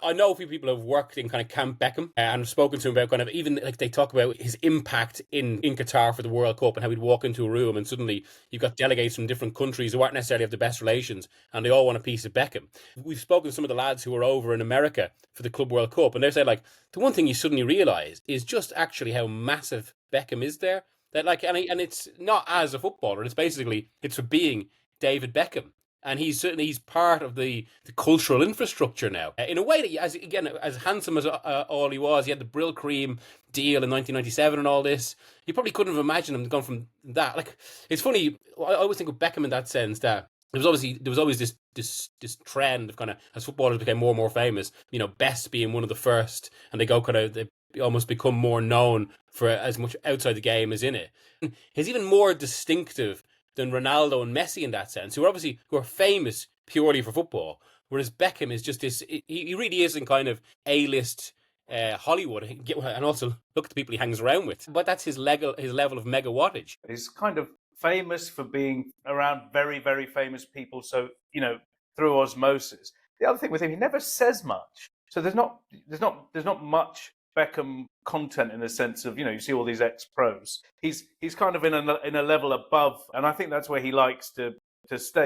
I know a few people have worked in kind of Camp Beckham and have spoken to him about kind of even like they talk about his impact in Qatar for the World Cup and how he'd walk into a room and suddenly you've got delegates from different countries who aren't necessarily have the best relations and they all want a piece of Beckham. We've spoken to some of the lads who were over in America for the Club World Cup and they say like the one thing you suddenly realise is just actually how massive Beckham is there. That like and it's not as a footballer, it's basically it's for being David Beckham and he's part of the cultural infrastructure now. In a way that, as again, as handsome as all he was, he had the Brill Cream deal in 1997 and all this. You probably couldn't have imagined him going from that. Like it's funny. I always think of Beckham in that sense that there was always this trend of kind of as footballers became more and more famous. You know, Best being one of the first, and they go kind of they almost become more known for as much outside the game as in it. He's even more distinctive than Ronaldo and Messi in that sense, who are famous purely for football. Whereas Beckham is just this, he really isn't kind of A-list Hollywood, and also look at the people he hangs around with. But that's his level of mega wattage. He's kind of famous for being around very, very famous people. So, through osmosis. The other thing with him, he never says much. So there's not much Beckham content in the sense of, you see all these ex-pros. He's kind of in a level above, and I think that's where he likes to stay.